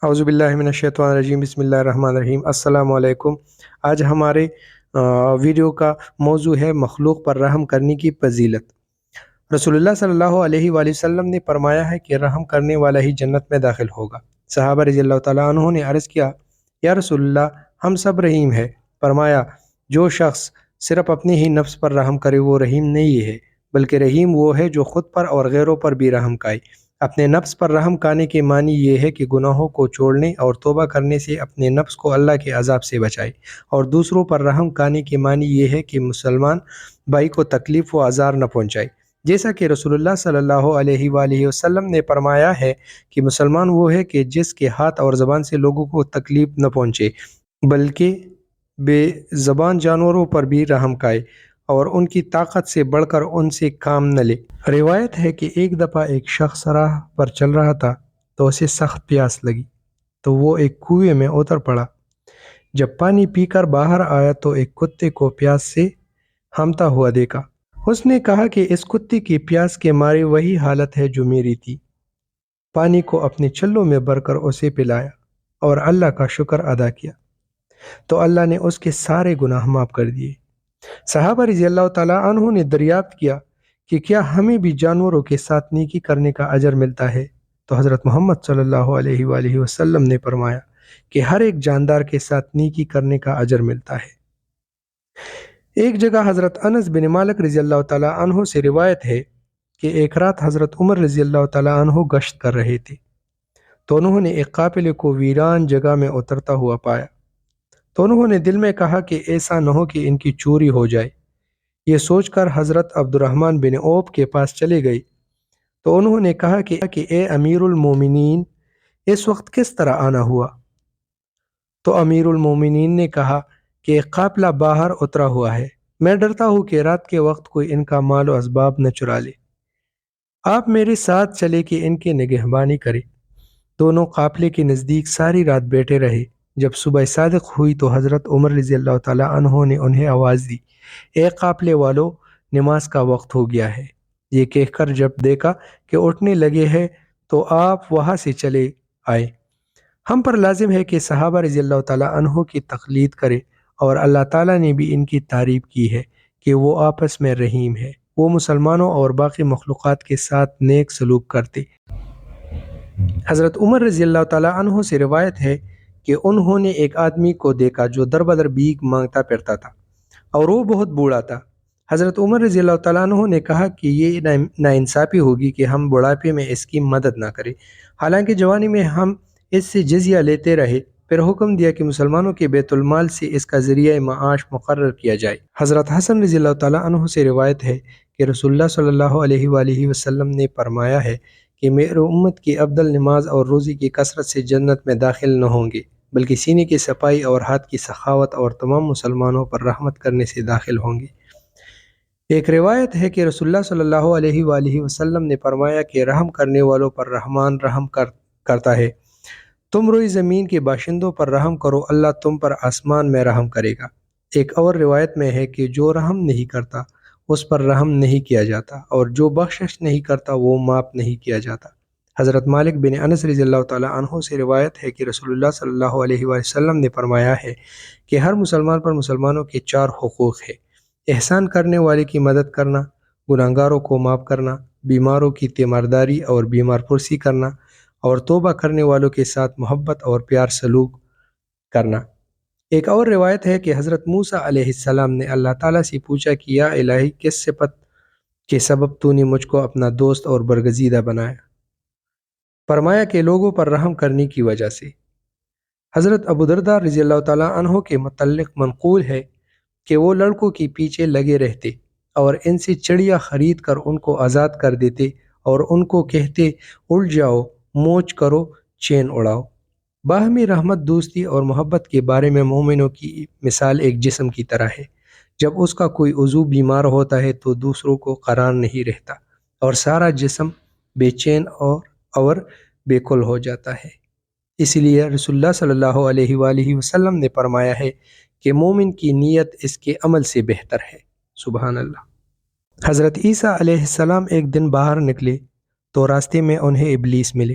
اعوذ باللہ من الشیطان الرجیم، بسم اللہ الرحمن الرحیم۔ السلام علیکم۔ آج ہمارے ویڈیو کا موضوع ہے مخلوق پر رحم کرنے کی فضیلت۔ رسول اللہ صلی اللہ علیہ وآلہ وسلم نے فرمایا ہے کہ رحم کرنے والا ہی جنت میں داخل ہوگا۔ صحابہ رضی اللہ تعالیٰ عنہ نے عرض کیا، یا رسول اللہ، ہم سب رحیم ہے۔ فرمایا، جو شخص صرف اپنے ہی نفس پر رحم کرے وہ رحیم نہیں ہے، بلکہ رحیم وہ ہے جو خود پر اور غیروں پر بھی رحم کھائے۔ اپنے نفس پر رحم کھانے کے معنی یہ ہے کہ گناہوں کو چھوڑنے اور توبہ کرنے سے اپنے نفس کو اللہ کے عذاب سے بچائے، اور دوسروں پر رحم کھانے کے معنی یہ ہے کہ مسلمان بھائی کو تکلیف و آزار نہ پہنچائے۔ جیسا کہ رسول اللہ صلی اللہ علیہ وآلہ وسلم نے فرمایا ہے کہ مسلمان وہ ہے کہ جس کے ہاتھ اور زبان سے لوگوں کو تکلیف نہ پہنچے، بلکہ بے زبان جانوروں پر بھی رحم کھائے اور ان کی طاقت سے بڑھ کر ان سے کام نہ لے۔ روایت ہے کہ ایک دفعہ ایک شخص راہ پر چل رہا تھا تو اسے سخت پیاس لگی، تو وہ ایک کنویں میں اتر پڑا۔ جب پانی پی کر باہر آیا تو ایک کتے کو پیاس سے ہمتا ہوا دیکھا۔ اس نے کہا کہ اس کتے کی پیاس کے مارے وہی حالت ہے جو میری تھی۔ پانی کو اپنے چلوں میں بھر کر اسے پلایا اور اللہ کا شکر ادا کیا تو اللہ نے اس کے سارے گناہ معاف کر دیے۔ صحابہ رضی اللہ تعالیٰ عنہ نے دریافت کیا کہ کیا ہمیں بھی جانوروں کے ساتھ نیکی کرنے کا اجر ملتا ہے؟ تو حضرت محمد صلی اللہ علیہ وآلہ وسلم نے فرمایا کہ ہر ایک جاندار کے ساتھ نیکی کرنے کا اجر ملتا ہے۔ ایک جگہ حضرت انس بن مالک رضی اللہ تعالیٰ عنہ سے روایت ہے کہ ایک رات حضرت عمر رضی اللہ تعالیٰ عنہ گشت کر رہے تھے تو انہوں نے ایک قافلے کو ویران جگہ میں اترتا ہوا پایا، تو انہوں نے دل میں کہا کہ ایسا نہ ہو کہ ان کی چوری ہو جائے۔ یہ سوچ کر حضرت عبد الرحمن بن عوف کے پاس چلے گئے تو انہوں نے کہا کہ اے امیر المومنین، اس وقت کس طرح آنا ہوا؟ تو امیر المومنین نے کہا کہ ایک قافلہ باہر اترا ہوا ہے، میں ڈرتا ہوں کہ رات کے وقت کوئی ان کا مال و اسباب نہ چرا لے، آپ میرے ساتھ چلے کہ ان کی نگہبانی کرے۔ دونوں قافلے کے نزدیک ساری رات بیٹھے رہے۔ جب صبح صادق ہوئی تو حضرت عمر رضی اللہ تعالیٰ عنہ نے انہیں آواز دی، اے قافلے والو، نماز کا وقت ہو گیا ہے۔ یہ کہہ کر جب دیکھا کہ اٹھنے لگے ہیں تو آپ وہاں سے چلے آئے۔ ہم پر لازم ہے کہ صحابہ رضی اللہ تعالیٰ عنہ کی تقلید کرے، اور اللہ تعالیٰ نے بھی ان کی تعریف کی ہے کہ وہ آپس میں رحیم ہے، وہ مسلمانوں اور باقی مخلوقات کے ساتھ نیک سلوک کرتے۔ حضرت عمر رضی اللہ تعالیٰ عنہ سے روایت ہے کہ انہوں نے ایک آدمی کو دیکھا جو در بدر بھیک مانگتا پھرتا تھا اور وہ بہت بوڑھا تھا۔ حضرت عمر رضی اللہ تعالیٰ عنہ نے کہا کہ یہ ناانصافی ہوگی کہ ہم بڑھاپے میں اس کی مدد نہ کریں، حالانکہ جوانی میں ہم اس سے جزیہ لیتے رہے۔ پھر حکم دیا کہ مسلمانوں کے بیت المال سے اس کا ذریعہ معاش مقرر کیا جائے۔ حضرت حسن رضی اللہ تعالیٰ عنہ سے روایت ہے کہ رسول اللہ صلی اللہ علیہ وآلہ وسلم نے فرمایا ہے کہ میرے امت کی افضل نماز اور روزی کی کثرت سے جنت میں داخل نہ ہوں گے، بلکہ سینے کی صفائی اور ہاتھ کی سخاوت اور تمام مسلمانوں پر رحمت کرنے سے داخل ہوں گے۔ ایک روایت ہے کہ رسول اللہ صلی اللہ علیہ وآلہ وسلم نے فرمایا کہ رحم کرنے والوں پر رحمان رحم کرتا ہے۔ تم روئی زمین کے باشندوں پر رحم کرو، اللہ تم پر آسمان میں رحم کرے گا۔ ایک اور روایت میں ہے کہ جو رحم نہیں کرتا اس پر رحم نہیں کیا جاتا، اور جو بخشش نہیں کرتا وہ معاف نہیں کیا جاتا۔ حضرت مالک بن انس رضی اللہ تعالیٰ عنہ سے روایت ہے کہ رسول اللہ صلی اللہ علیہ وآلہ وسلم نے فرمایا ہے کہ ہر مسلمان پر مسلمانوں کے 4 حقوق ہیں: احسان کرنے والے کی مدد کرنا، گناہگاروں کو معاف کرنا، بیماروں کی تیمارداری اور بیمار پرسی کرنا، اور توبہ کرنے والوں کے ساتھ محبت اور پیار سلوک کرنا۔ ایک اور روایت ہے کہ حضرت موسیٰ علیہ السلام نے اللہ تعالیٰ سے پوچھا کہ یا الہی، کس صفت کے سبب تو نے مجھ کو اپنا دوست اور برگزیدہ بنایا؟ فرمایا کہ لوگوں پر رحم کرنے کی وجہ سے۔ حضرت ابو درداء رضی اللہ تعالیٰ عنہ کے متعلق منقول ہے کہ وہ لڑکوں کے پیچھے لگے رہتے اور ان سے چڑیا خرید کر ان کو آزاد کر دیتے اور ان کو کہتے، اڑ جاؤ، موج کرو، چین اڑاؤ۔ باہمی رحمت، دوستی اور محبت کے بارے میں مومنوں کی مثال ایک جسم کی طرح ہے۔ جب اس کا کوئی عضو بیمار ہوتا ہے تو دوسروں کو قرار نہیں رہتا اور سارا جسم بے چین اور بے کل ہو جاتا ہے۔ اس لیے رسول اللہ صلی اللہ علیہ وآلہ وسلم نے فرمایا ہے کہ مومن کی نیت اس کے عمل سے بہتر ہے۔ سبحان اللہ۔ حضرت عیسیٰ علیہ السلام ایک دن باہر نکلے تو راستے میں انہیں ابلیس ملے۔